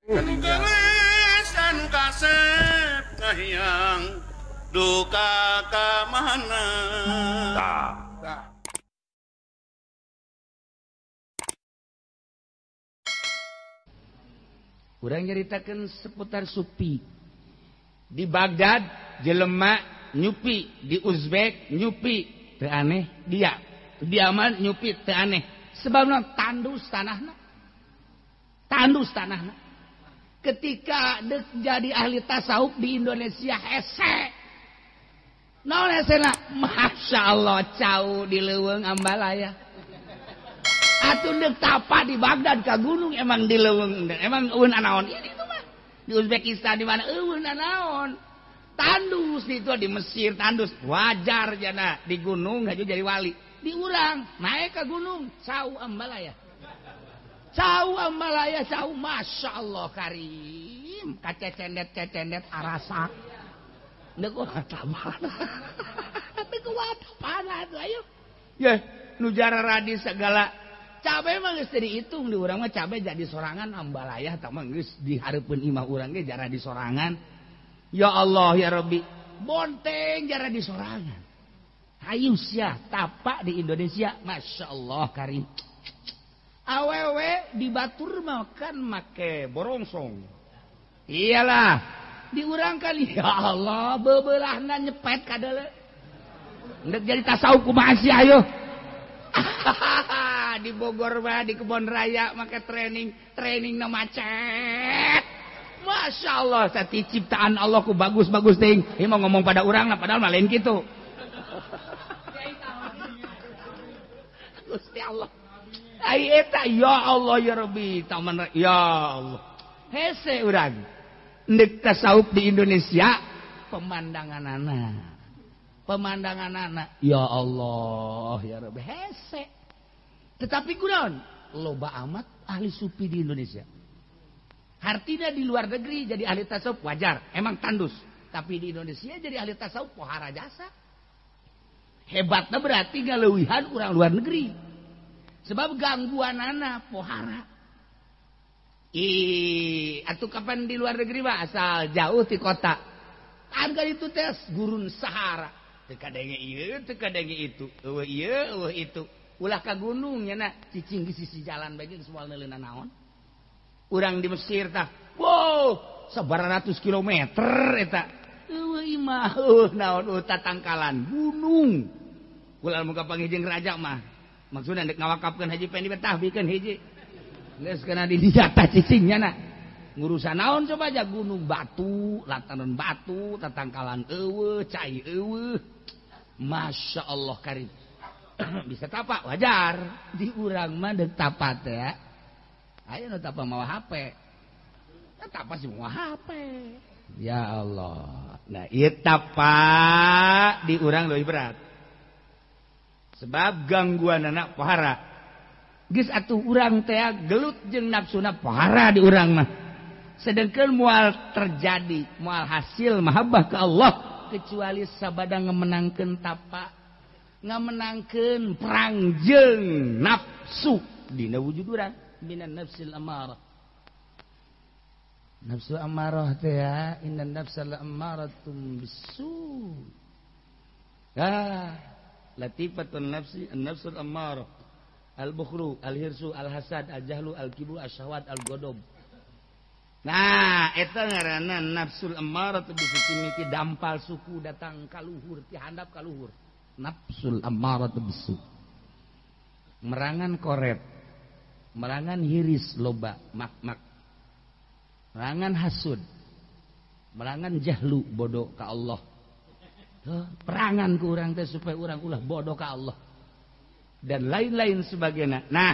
Kegelesan kasep ngahiang duka ka mana. Urang nyaritakeun seputar Supi. Di Baghdad jelema nyupi, di Uzbek nyupi, teu aneh dia. Di Yaman nyupi teu aneh. Sebabna tandus tanahna. Tandus tanahna. Ketika dek jadi ahli tasawuf di Indonesia hese. Naon hesena? Masya Allah cau di leuweung Ambalaya. Atuh dek tapa di Baghdad ka gunung emang di leuweung emang eueun anaon ini tuh mah di Uzbekistan di mana eueun anaon tandus di itu di Mesir tandus wajar jana di gunung haju jadi wali di urang naik ke gunung cau Ambalaya cau Masya Allah karim kacecendet arasak deuk watapan tapi ku watapan atuh ayo ya nu jara radis segala cabai mah geus dihitung di urang mah cabai jadi sorangan Ambalaya tah mah geus dihareupeun imah urang ge jara di sorangan. Ya Allah ya Rabbi, bonteng jara di sorangan. Hayu sia tapak di Indonesia, Masya Allah karim. Awewe di batur mah kan make borongsong. Iyalah, di urang kan ya Allah bebeulahna nyepet kadele. Ndek jadi tasawuf kumaha sih ayo. Di Bogor mah di Kebon Raya make training na macet. Masya Allah sati ciptaan Allah ku bagus-bagus ting. Ieu mau ngomong pada urang lah padahal mah lain kitu. Gusti Allah. Ai eta ya Allah ya Rabbi taman ya Allah. Hese urang. Ndek tasawuf di Indonesia pemandanganana. Ya Allah ya Rabbi hese. Tetapi kunaon loba amat ahli sufi di Indonesia. Artinya di luar negeri jadi ahli tasawuf wajar, emang tandus. Tapi di Indonesia jadi ahli tasawuf pohara jasa. Hebatnya berarti galeuwihan orang luar negeri. Sebab gangguanana pohara. Atuh kapan di luar negeri mah asal jauh di kota. Harga itu tes gurun Sahara. Teu kadenge ieu, teu kadenge itu. Eueuh ieu, eueuh itu. Ulah ka gunung nya na cicing di sisi jalan bagi semua neuleunan naon. Urang di Mesir tah. Wow, 900 kilometer eta. Eueuh imah naon tatangkalan gunung. Ulah muga pangijing raja mah. Maksudna dek ngawakapkeun haji pendi betah bikeun hiji. Geus kana di diata cicingnya na. Ngurusan naon coba aja gunung batu, lataran batu, tatangkalan eueuh, cai eueuh. Masya Allah karim. Bisa tapak wajar di urang mah deuk tapat ya. Ayo nu tapak mawa HP. Kan tapak sih mawa HP. Ya Allah. Nah, ieu tapak di urang leuwih berat. Sebab gangguan anak pohara. Geus atuh urang teh gelut jeung nafsuna pohara di urang mah. Sedengkeun moal terjadi, moal hasil mahabbah ke Allah kecuali sabada ngemenangkeun tapak. Ngamenangkeun perang jeung nafsu dina wujud urang minan nafsil amarah. Nafsu amarah teh ya, innan nafsal amaratum bisu. Latifatun nafsi an-nafsul amarah. Al-bukhru, al-hirsu, al-hasad, al-jahlu, al-kibru, al-syahwat, al-godob. Nah, eta ngaranna nafsul amarah bisa timiti dampal suku datang kaluhur, ti handap kaluhur. Nafsul ammaratu bisu. Merangan koret, merangan hiris loba mak-mak, merangan hasud, merangan jahlu bodoh ka Allah. Perangan ku urang teh supaya urang ulah bodoh ka Allah dan lain-lain sebagainya. Nah,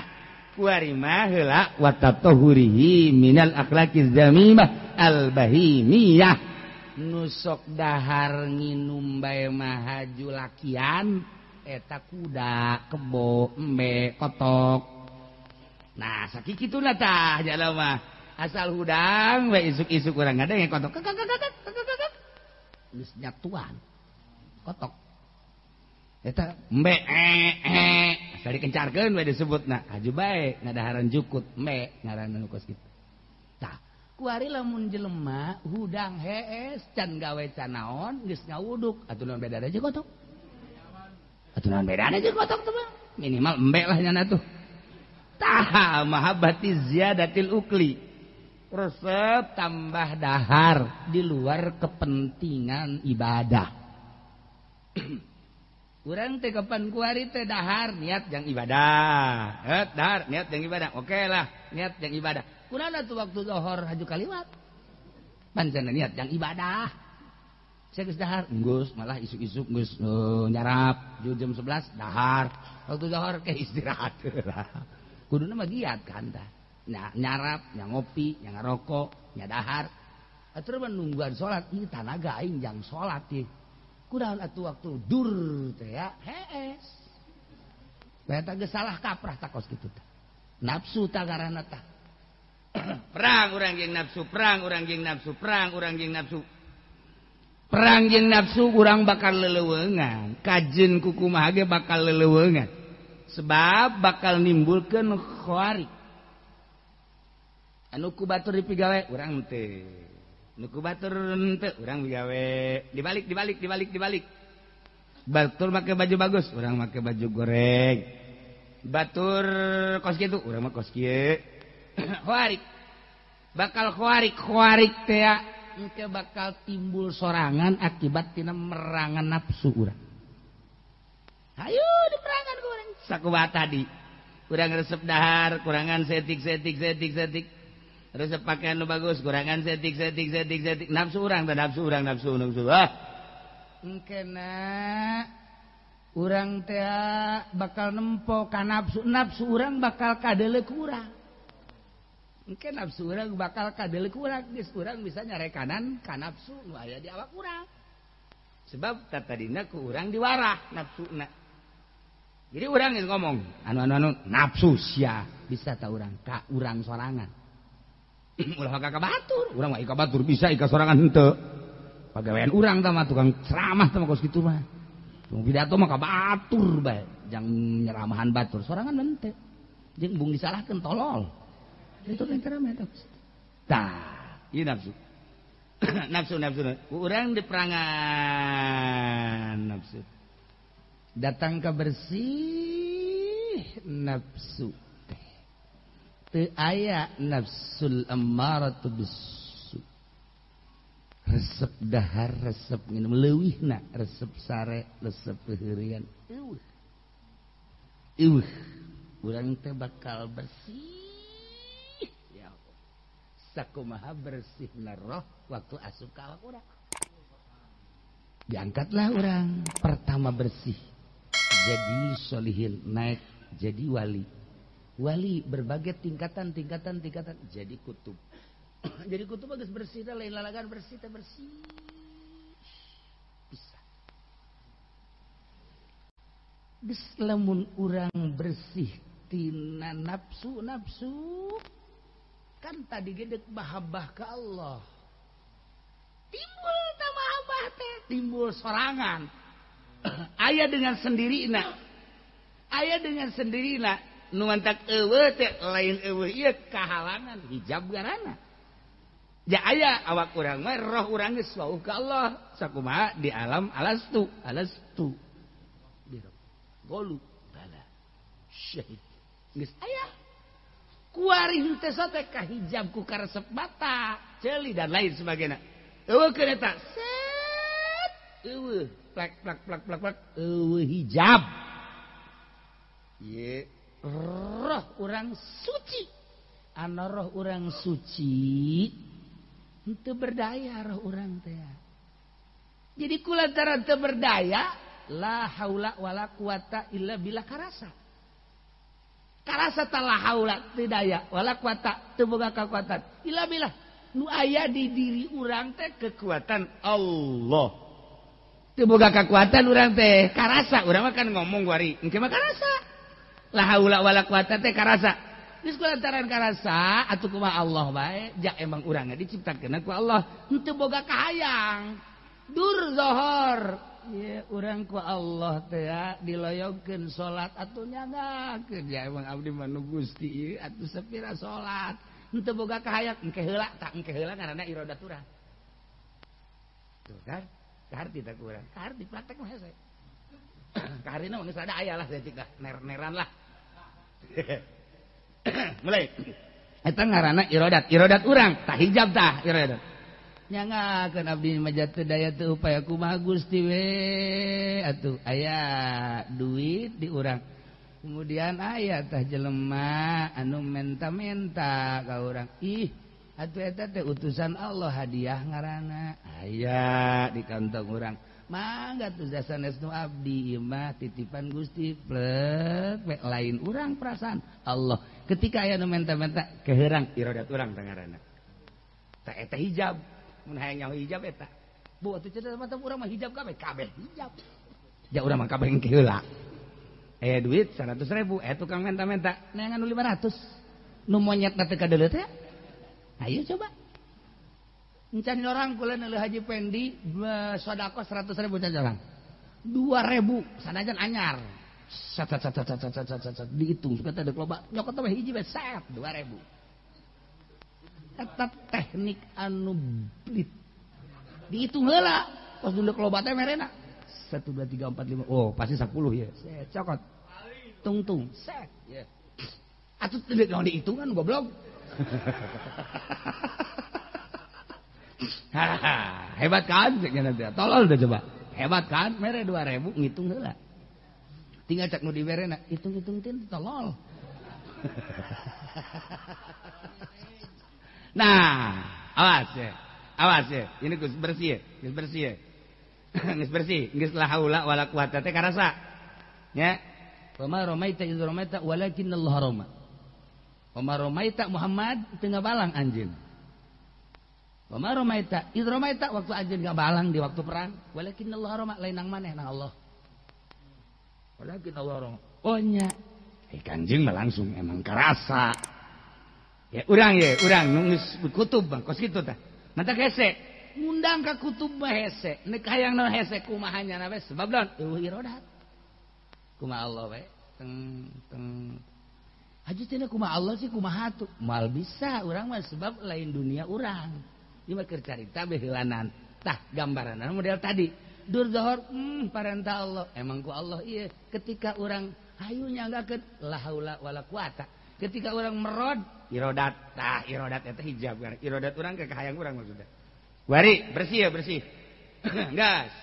kuari mah heula wa tatahurihi minal akhlaqiz zamimah al bahimiyah. Nusok dahar nginum bae mah haju lakian eta kuda kebo embe kotok. Nah sakikituna tah jalema asal hudang we isuk-isuk urang ngadenge kotok geus nyatuan kotok eta embe asal dikencarkeun we disebutna haju bae ngadaharan jukut embe ngaranna nu kos kitu. Tah kuari lamun jelema hudang hees can gawe can naon geus ngawuduk atuh naon bedana jeung kotok tuh Bang minimal embe lah nyana tuh tah mahabbati ziyadatil ukli resep tambah dahar di luar kepentingan ibadah. Urang teh kapan kuari teh dahar niat jang ibadah. Dahar niat jang ibadah. Oke lah, niat jang ibadah. Kunaon atuh waktu zuhur haju kaliwat. Pancen niat jang ibadah. Saya geus dahar, geus malah isuk-isuk geus nyarap jam 11 dahar. Waktu zuhur ke istirahat. Kuduna mah giat kan tah. Nyarap, ngopi, ngarokok, dahar. Atuh nungguan salat ieu tanaga aing jang salat ieu. Kunaon atuh waktu dur teh ya hees. Bae teh geus salah kaprah takos kitu teh. Nafsu tah ngaranna tah. Perang urang jeung nafsu, perang urang jeung nafsu, perang urang jeung nafsu. Perang jeung nafsu urang bakal leuleungan, kajeun ku kumaha ge bakal leuleungan. Sebab bakal nimbulkeun khawarij. Anu ku batur dipigawe urang teu. Nu ku batur teu urang digawe. Dibalik. Batur make baju bagus, urang make baju goreng. Batur kos kitu, urang mah kos kieu. Khawarij. Bakal khawarij teh engke bakal timbul sorangan akibat tina merangan nafsu urang. Hayu diperangan ku urang. Sakumaha tadi. Urang resep dahar, kurangan setik. Resep pakaian nu bagus, kurangan setik. Nafsu urang teh nafsu. Engkena urang teh bakal nempo ka nafsu urang bakal kadeleuk urang. Engke nafsu urang bakal kadeleuk urang, geus urang bisa nyarekanan ka nafsu nu aya di awak urang. Sebab tadina ku urang diwarah nafsuna. Jadi urang geus ngomong, anu nafsu sia bisa ta urang ka urang sorangan. Ulah ka batur, urang mah ika batur bisa ika sorangan henteu. Pagawean urang tah mah tukang ceramah tah mah kos kitu mah. Tukang pidato mah ka batur bae, jang nyeramahan batur, sorangan henteu. Jeung bung disalahkeun tolol. Itu kan ceramah eta. Tah, ieu nafsu. Nafsu. Urang diperangan nafsu. Datang ke bersih nafsu. Teu aya nafsul ammaratu bisu. Resep dahar, resep minum leuwihna, resep sare, resep peheurian. Eueuh. Urang teh bakal bersih. Ya Allah. Sakumaha bersihna roh waktu asup ka awak urang. Diangkatlah urang pertama bersih. Jadi solihin, naik jadi wali. Wali berbagai tingkatan jadi kutub. Jadi kutub bagus bersih teh lain lalagan bersih teh bersih. Bisa. Geus lamun urang bersih tina nafsu kan tadi ge deuk mahabbah ka Allah. Timbul teh mahabbah teh, timbul sorangan. Aya dengan sendirina. Nu mantak eueuh teh lain eueuh ieu kahalangan hijab garana. Ja aya awak urang mah roh urang geus wauh ka Allah. Sakumaha di alam alastu. Golu bala. Syahid. Geus aya. Kuari henteu teh ka hijab ku karesep mata, ceuli dan lain sebagainya. Eueuh keun eta. Set. Eueuh plak eueuh hijab. Ye roh urang suci. Ana roh urang suci henteu berdaya roh urang teh. Jadi kulantaran teu berdaya la haula wala quwata illa billah karasa. Karasa tah la haula teu daya wala quwata teu boga kakuatan illa billah. Nu aya di diri urang teh kekuatan Allah. Teu boga kakuatan urang teh karasa. Urang mah kan ngomong wari engke mah karasa. La haula wala quwata teh karasa. Geus kulantaran karasa atuh kumaha Allah bae, jak emang urang diciptakeun ku Allah, henteu boga kahayang. Dur zohor. Ye urang ku Allah teh diloyogkeun salat atuh nyanggakeun ya emang abdi mah nu Gusti ieu atuh sapira salat. henteu boga kahayang engke heula tak engke heula ngaranna iradat urang. Tuh kan kaharti tak kurang kaharti praktek mah hese. Kahartina mah geus ada aya lah detik dah ner-neran lah. Mulai eta ngaranna iradat urang tah hijab tah iradat. Nyangakeun abdi mah teu daya teu upaya kumaha Gusti we atuh aya duit di urang. Kemudian aya tah jelema anu menta-menta ka urang. Ih, atuh eta teh utusan Allah hadiah ngaranna. Aya di kantong urang. Mangga tuh sanesnu abdi ieu mah titipan Gusti plek lain urang perasaan Allah. Ketika aya nu menta-menta keheurang iradat urang teh ngaranna. Tah eta hijab. Mun hayang nyaho hijab eta. Bu atuh cenah mah urang mah hijab kabeh hijab. Ja urang mah kabeh engke heula. Duit 100.000 tukang menta-menta neangan nu 500 nu monyetna teh kadeuleut teh ayo coba encan orang kula neuleuh Haji Pendi sedekah 100.000 can orang 2.000 sanajan anyar sat dihitung suka teh deuk loba nyokot teh hiji we set 2.000 eta teknik anu blit dihitung heula pas deuk loba teh merena 1, 2, 3, 4, 5 oh pasti 10 ya set cokot tung set ya atuh teu naon dihitungan goblok hebat kan tolol teh coba hebat kan mere 2.000 ngitung heula tinggal cek nu diberena hitung-hitung teh tolol nah awas ya ini geus bersih ya geus bersih geus la haula wala quwata teh karasa nya wa ma ramaita iz ramaita walakin Allah rama wa ma ramaita Muhammad teu ngabalang anjeun wa ma ramaita iz ramaita waktu anjeun ngabalang di waktu perang walakin Allah rama lain nang maneh nang Allah walakin Allah rama oh nya kanjing mah langsung emang karasa ya urang nu geus kutub kos kitu tah mantap hese ngundang ka kutub mah hese nek hayang naon hese kumaha nya we sebab naon eueuh iradat kumaha Allah we teng haji cenah kumaha Allah sih kumaha tuh mal bisa urang mah sebab lain dunia urang ieu mah keur carita beheulanan tah gambaranna model tadi dur zohor parentah Allah emang ku Allah ieu ketika urang hayu nyanggakeun la haula wala quwata ketika urang merod iradat tah iradat eta hijab iradat urang ke hayang urang maksudna wari bersih ya bersih gas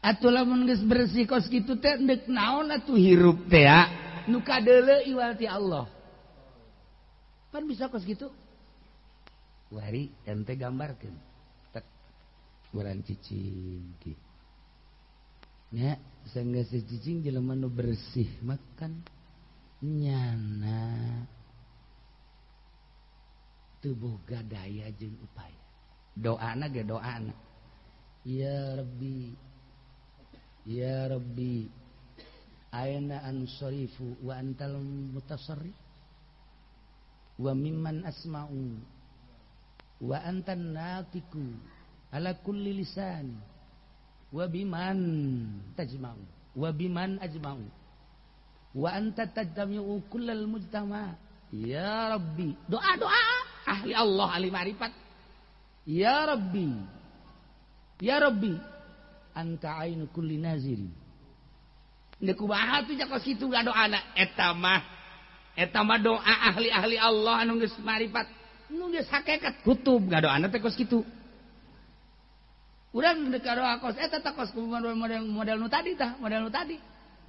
atuh lamun geus bersih kos kitu teh deuk naon atuh hirup teh ya nu kadeuleu iwal ti Allah pan bisa kos kitu wari ente gambarkeun tek urang cicing ki nya sanggeus cicing jelema nu bersih makan nyana teu boga daya jeung upaya doana ge doana ya rabbi aina ansarifu wa antal mutasarrif wa mimman asma'u wa antan natiku ala kulli lisan wa biman tajma'u wa biman ajma'u wa anta tajtami'u kullal mujtama ya rabbi doa ahli Allah ahli ma'rifat ya rabbi anta ainu kulli nazirin nek kumaha tuh jakos kitu gadoana eta mah doa ahli Allah anu geus ma'rifat nu geus hakikat kutub gadoana teh kos kitu urang deuk doa kos eta teh kos model nu tadi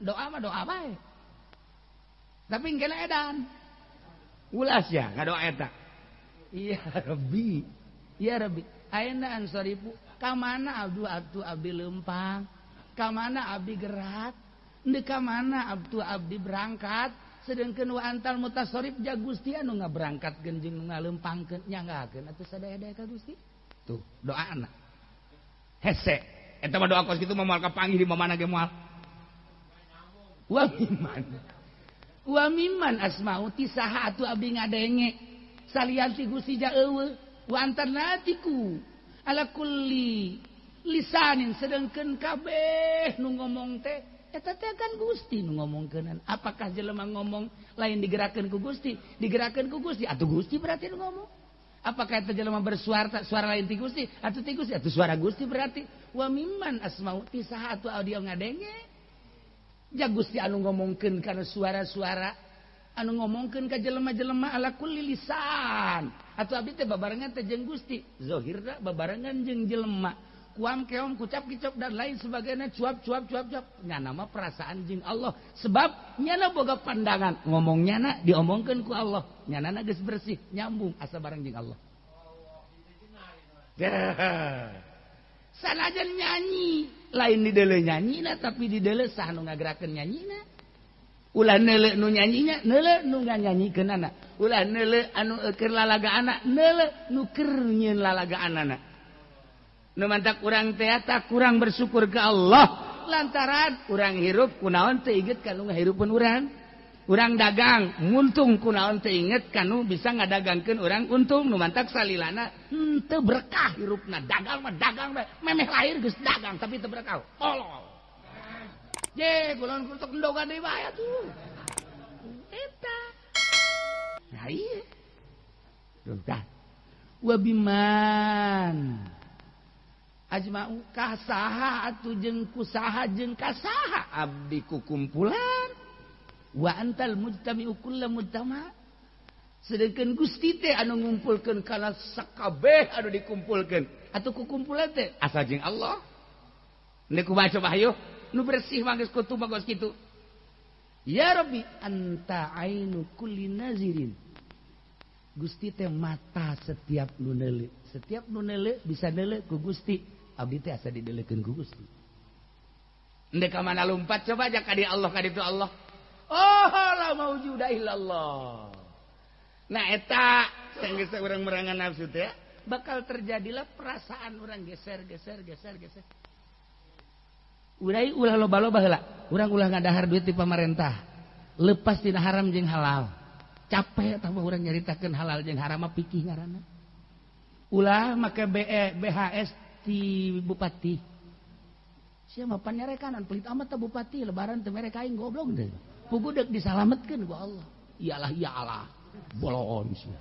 doa mah doa bae tapi engke edan ulas ya gadoa eta ya rabbi aina ansarifu ka mana abdi lempang ka mana abdi gerak neuk ka mana abdi berangkat sedengkeun wa antal mutasarrif ja Gusti anu ngaberangkatkeun jeung ngalempangkeun nyanggakeun atuh sadaya-daya ka Gusti tuh doana hese eta mah doa kos kitu mah moal kapanggih di mana ge moal wa mimman asma'u ti saha atuh abdi ngadenge salian ti Gusti ja eueuh wa antanatiku ala kulli lisanin sedengkeun kabeh nu ngomong teh eta teh kan Gusti nu ngomongkeunan. Apakah jelema ngomong lain digerakkeun ku Gusti? Digerakkeun ku Gusti atuh Gusti berarti nu ngomong. Apakah eta jelema bersuara suara lain ti Gusti? Atuh ti Gusti atuh suara Gusti berarti. Wa mimman asma'u ti saha atuh audio ngadenge. Ja Gusti anu ngomongkeun kana suara-suara anu ngomongkeun ka jelema-jelema ala kulli lisan. Atuh abdi teh babarengan teh jeung Gusti. Zahirna babarengan jeung jelema. Kuam keom kucap kicap dan lain sebagainya cuap. Nyana mah perasaan jeung Allah. Sebab nyana boga pandangan. Ngomong nyana diomongkeun ku Allah. Nyana geus bersih, nyambung asa bareng jeung Allah. Sanajan nyanyi, lain di deuleu nyanyina tapi di deuleu sah nu ngagerakeun nyanyina. Ulah neuleu nu nyanyinya, neuleu nu nganyanyikeunana. Ulah neuleu anu keur lalagaanna, neuleu nu keur nyieun lalagaanana. Nu mantak urang teh eta kurang bersyukur ke Allah lantaran urang hirup kunaon teu inget kanu ngahirupkeun urang. Urang dagang muntung kunaon teu inget kanu bisa ngadagangkeun urang untung. Nu mantak salilana teu berkah hirupna. Dagang mah dagang bae. Memeh lahir geus dagang tapi teu berkah. Tolol. Je, kulon kutuk endogan deui bae atuh. Eta. Nah ieu. Tuh tah. Wa biman ajma'u kasaha atuh jeung kusaha jeung kasaha abdi kukumpulan wa antal mujtami'u kullu mujtama' sedengkeun Gusti teh anu ngumpulkeun kana sakabeh anu dikumpulkeun atuh kukumpulan teh asa jeung Allah nek kumaha coba hayu nu bersih mah geus kutu mah geus kitu ya Rabbi anta ainu kulli nazirin Gusti teh mata setiap nu neuleu setiap nu neuleu bisa neuleu ku Gusti abdi teh asa dideuleukeun ku Gusti. Endek ka mana lompat coba aja ka di Allah ka ditu Allah. Oh la maujuda illallah. Nah eta geus urang merangan nafsu teh bakal terjadilah perasaan urang geser. Urai ulah loba-loba heula. Urang ulah ngadahar duit ti pamarentah. Lepas tina haram jeung halal. Capek tah urang nyaritakeun halal jeung haram mah pikih ngaranna. Ulah make BHS ti bupati. Sia mah panyarekan pelit amat tah bupati lebaran teu mere kain goblok teh. Pugu deuk disalametkeun ku Allah. Iyalah ya Allah. Bolon sia.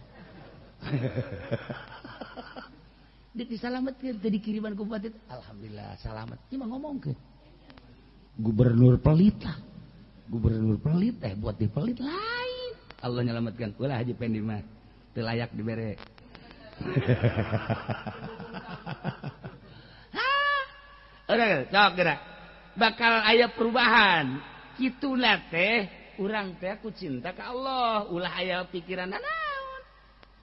Deuk disalametkeun teh dikiriman ku bupati. Alhamdulillah salamet. Ieu mah ngomongkeun. Gubernur pelit lah. Gubernur pelit teh buat dipelit lain. Allah nyalametkeun. Ulah Haji Pendi mah teu layak dibere. Udah, sok gerak. Bakal aya perubahan. Kituna teh urang teh ku cinta ka Allah, ulah aya pikiran naon.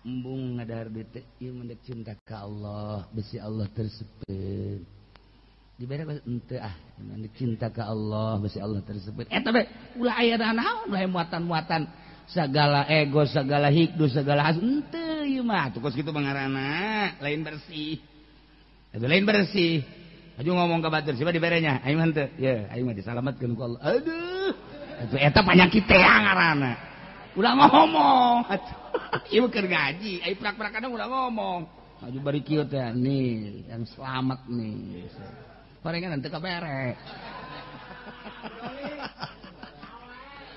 Embung ngadahar duit teh ieu mendek cinta ka Allah, bisi Allah tersebut. Dibere henteu mendek cinta ka Allah, bisi Allah tersebut. Eta bae ulah aya naon, ulah muatan-muatan segala ego, segala hikdu, segala hasud. Henteu ieu mah, tuh kitu pangaranna, lain bersih. Itu lain bersih. Aju ngomong ke batur, siapa diberenya? Aing mah teu. Ya, aing mah disalametkeun ku Allah. Aduh. Atuh eta panyakit teh ngaranna. Udah ngomong. Atuh. Ieu keur ngaji, ai prak-prakana udah ngomong. Aju bari kieu teh nih, yang selamat nih. Parengan teu kabere.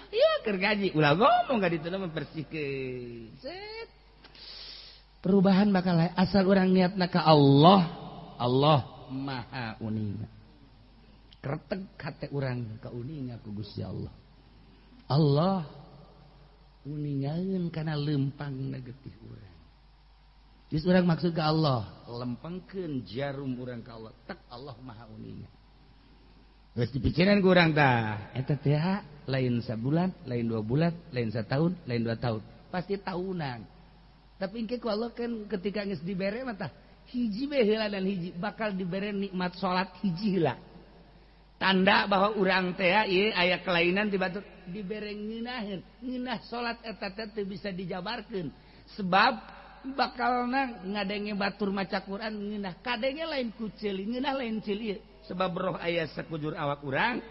Ieu keur ngaji, ulah ngomong ka ditu membersihkeun. Set. Perubahan bakal asal urang niatna ka Allah. Allah Maha uninga. Kreteg hate urang ka uninga ku Gusti Allah. Allah uningaeun kana lempang getih urang. Geus urang maksud ka Allah, lempengkeun jarum urang ka Allah. Tek Allah Maha uninga. Geus dipikiran ku urang tah, eta teh lain sabulan, lain 2 bulan, lain setahun, lain 2 tahun. Pasti tahunan. Tapi engke ku Allah kan ketika geus dibere mah tah hiji bae heula dan hiji bakal diberi nikmat salat hiji heula. Tanda bahwa urang teh ieu aya kelainan ti batur dibere ngeunaheun. Ngeunah salat eta teh bisa dijabarkeun. Sebab bakalna ngadenge batur maca Quran ngeunah kadenge lain ku ceuli, ngeunah lain ceuli. Sebab roh aya sakujur awak urang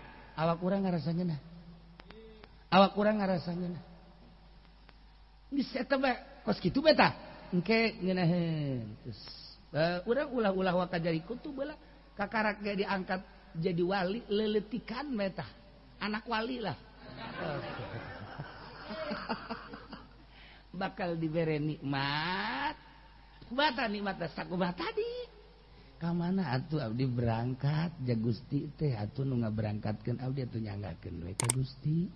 ngarasa ngeunah. Awak urang ngarasa ngeunah. Geus eta bae, kos kitu bae tah. Engke ngeunaheun. Terus urang ulah-ulah wa kajari kutu bala kakarak ge diangkat jadi wali leuletikan meta anak wali lah. Bakal diberi nikmat. Kubata nikmat sakumaha tadi. Ka mana atuh abdi berangkat ja Gusti teh atuh nu ngaberangkatkeun abdi atuh nyanggakeun we ka Gusti.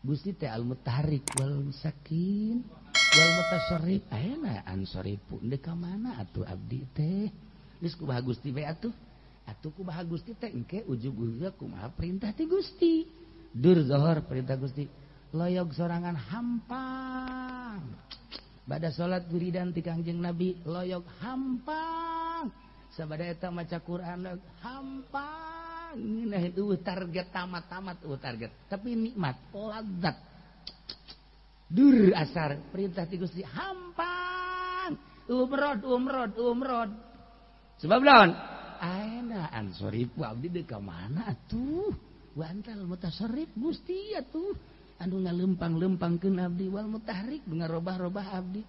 Gusti teh al-mutarik wal musakin wal mutasarrif ayeuna ansorifu deuk ka mana atuh abdi teh. Geus kumaha Gusti we atuh. Atuh kumaha Gusti teh engke ujug-ujug kumaha perintah ti Gusti. Dur zohor perintah Gusti. Loyog sorangan hampang. Bada salat wiridan ti Kangjeng Nabi loyog hampang. Sabada eta maca Quran hampang. Nah itu target tamat-tamat target. Tapi nikmat, ladzat. Dur asar perintah ti Gusti hampang. Umrod. Sebab naon? Ayeuna ansorifu abdi deuk ka mana atuh? Wa antal mutasarrif Gusti atuh. Anu ngalempang-lempangkeun abdi wal mutahrik nu ngarobah-robah abdi.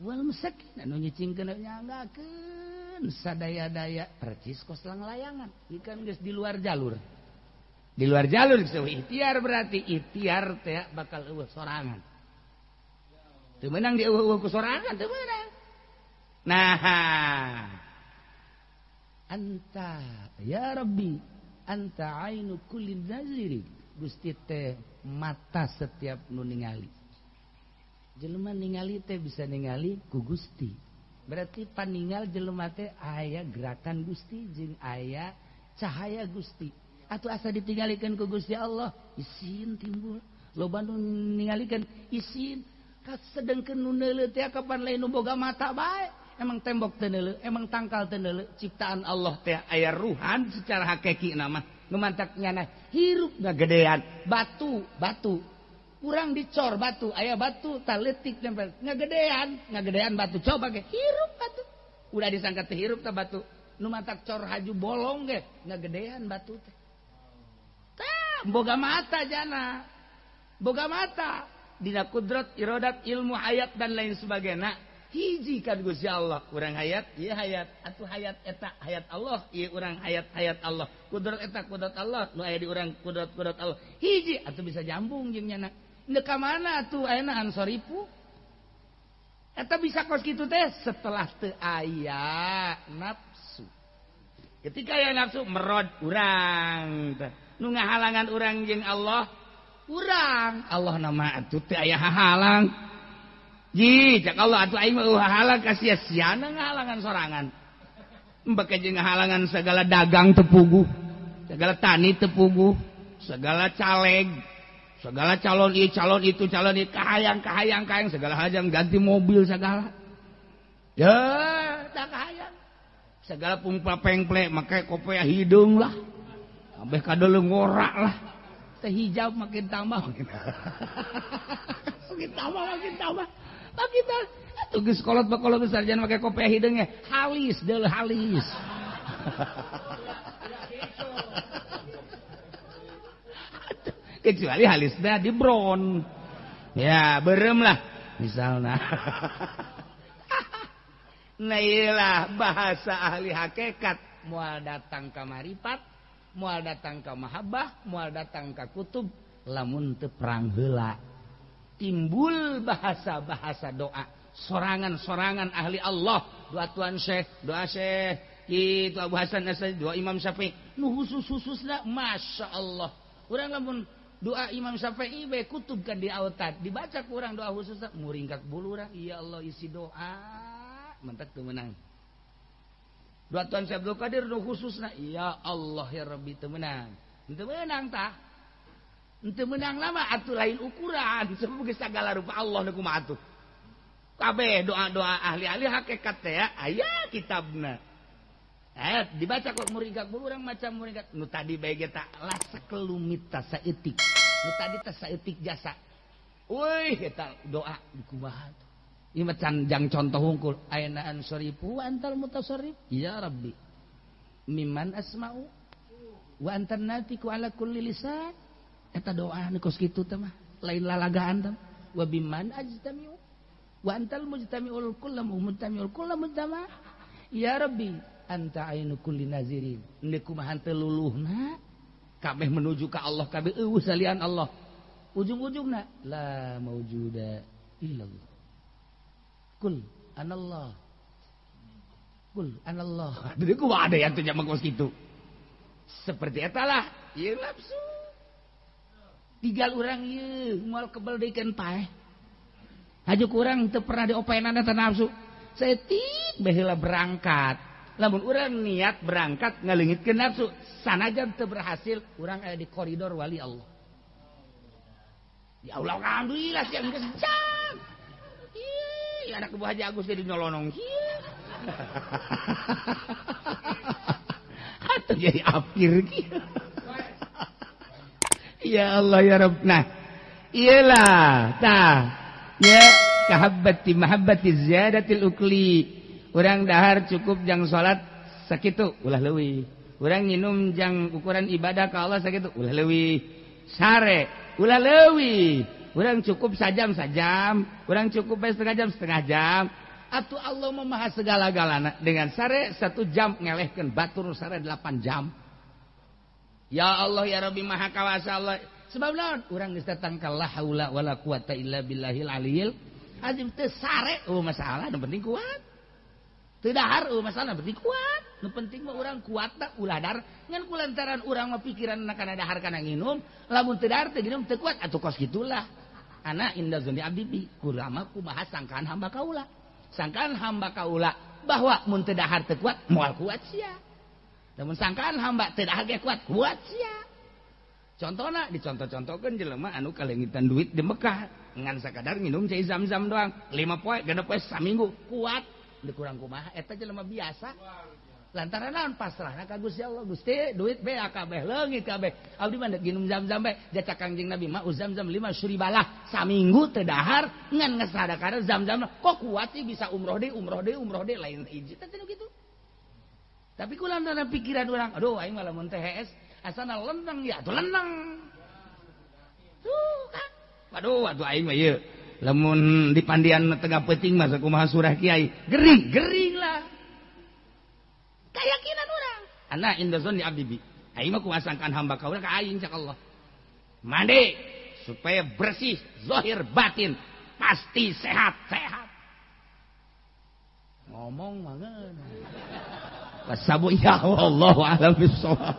Wal musakin anu nyicingkeun nyanggakeun sadaya-daya percis kos lang layangan. Ikan geus di luar jalur. Di luar jalur geus ikhtiar berarti ikhtiar teh bakal eueuh sorangan. Teu meunang di eueuh ku sorangan teu meunang. Nah, anta ya Rabbi anta ainu kulli nazirin. Gusti teh mata setiap nu ningali. Jelema ningali teh bisa ningali ku Gusti. Berarti paningal jelema teh aya gerakan Gusti jeung aya cahaya Gusti. Atuh asa ditinggalikeun ku Gusti Allah, isin timbul. Loba nu ningalikeun isin. Kasedengkeun nu neuleuh teh kapan lain nu boga mata bae. Emang tembok teu neuleuh, emang tangkal teu neuleuh. Ciptaan Allah teh aya ruhan secara hakiki nama. Numantak nyana hirup ngagedean batu kurang dicor batu aya batu taletik nempel ngagedean batu coba ge hirup batu udah disangka teh hirup teh batu numantak cor haju bolong ge ngagedean batu teh boga mata jana boga mata dina kudrat iradat ilmu hayat dan lain sebagainya hiji kan Gusti Allah urang hayat ieu hayat atuh hayat eta hayat Allah ieu urang hayat Allah kudrat eta kudrat Allah nu aya di urang kudrat Allah hiji atuh bisa jambung jeung nyana neuk ka mana atuh ayeuna ansorifu eta bisa kos kitu teh setelah teu aya nafsu ketika aya nafsu merod urang teh nu ngahalangan urang jeung Allah urang Allah nama atuh teu aya hahalang. Ji, cak Allah atuh aing mah halang ka sia-siana ngahalangan sorangan. Mbake jeung ngahalangan segala dagang teu puguh, segala tani teu puguh, segala caleg, segala calon ieu calon itu calon ieu kahayang segala hajang ganti mobil segala. Ya, tak kahayang. Segala pungpa pengple make kopea hidung lah. Kabeh kadeuleu ngorak lah. Teh hijab makin tambah. Makin tambah. Kita atuh geus kolot bakolot sarjana make kopea hidungnya halis deul halis. Kecuali halisna di bron. Ya, beureum lah misalna. Nah iyalah bahasa ahli hakikat moal datang ka marifat, moal datang ka mahabbah, moal datang ka kutub lamun teu perang heula. Timbul bahasa-bahasa doa sorangan-sorangan ahli Allah doa Tuan Syekh doa Syekh itu Abu Hasan Asy doa Imam Syafi'i nu khusus-khususna Masya Allah urang lamun doa Imam Syafi'i bae kutub kan di autad dibaca ku urang doa khususna muringkak bulu urang ya Allah isi doa mentek teu meunang doa Tuan Syekh Abdul Qadir nu khususna ya Allah ya Rabbi teu meunang tah ente menang lama atuh lain ukuran sebab geus sagala rupa Allah nu kumaha atuh kabeh doa-doa ahli-ahli hakikat teh aya kitabna dibaca kok muringkak bulu urang maca muringkak nu tadi bae ge tah lasakelumit tasaeutik nu tadi tasaeutik jasa euy eta doa kumaha atuh ieu mah can contoh hungkul ayeuna ansorifu wa antal mutasarrif ya Rabbi mimman asma'u wa antan natiqu ala kulli lisan eta doa nu kos kitu teh mah lain lalagaan teh wa biman ajtamiu wa antal mujtamiul kullam mujtama ya Rabbi anta ainu kulli nazirin neuk kumaha teu luluhna kabeh menuju ke Allah, kabeh salian Allah. Ujung-ujungna la maujuda illallah. Kul anallah. Kul anallah. Jadi ku ada yang tanya mangkos kitu. Seperti etalah ieu nafsu. Tinggal urang ieu moal kebal deui paeh. Hajuk urang teu pernah diopenan eta nafsu. Setik baheula berangkat. Lamun urang niat berangkat ngaleungitkeun nafsu, sanajan teu berhasil, urang aya di koridor wali Allah. Ya Allah, alhamdulillah siang geus jam. Ih, anak Bu Haji Agus jadi nyolonong kieu. Atuh jadi apir kieu. Ya Allah ya Rabb. Nah, iyalah tah ya kahabbati mahabbati ziyadatil ukli. Urang dahar cukup jang salat sakitu ulah leuwih. Urang nginum jang ukuran ibadah ka Allah sakitu ulah leuwih. Sare ulah leuwih. Urang cukup sajam, urang cukup setengah jam. Atuh Allah mah maha segala-galana. Dengan sare 1 jam ngelehkeun batur sare 8 jam. Ya Allah ya Rabbi maha kawasa Allah. Sebab naon? Urang geus datang ka la haula wala quwata illa billahil aliyil azim teu sare masalah nu penting kuat. Teu dahar masalah nu penting kuat. Nu penting mah urang kuatna ulah dahar ngan kulantaran urang mah pikiranna kana dahar kana nginum, lamun teu dahar teu nginum teu kuat atuh kos kitulah. Ana inda zonni abdi bi kurama kumaha sangkaan hamba kaula. Sangkaan hamba kaula bahwa mun teu dahar teu kuat moal kuat sia. Lamun sangkaan hamba teu dahar ge kuat sia. Contohna dicontoh-contohkeun jelema anu kalengitan duit di Mekah ngan sakadar nginum cai Zam-Zam doang 5 poe 6 poe saminggu kuat. Di kurang kumaha eta jelema biasa. Lantaran naon pasrahna ka Gusti Allah. Gusti duit be kabeh leungit kabeh. Abdi mah nginum Zam-Zam be jaca Kangjeng Nabi mah Zam-Zam 5 syuribalah saminggu teu dahar ngan ngesadakana Zam-Zam kok kuat sih bisa umroh deui lain hiji teh kitu. Tapi kulantaran pikiran urang aduh aing mah lamun teh HS asana lendeng ya atuh lendeng. Tuh kan. Waduh aing mah ieu lamun di pandian tengah peuting mah sakumaha surah kiai gering lah keyakinan urang ana indazon di abdi bi aing mah kumaha sangkaan hamba kaula ka aing cak Allah mandi supaya bersih zahir batin pasti sehat ngomong mah ngeun sabu ya Allah alam bisawab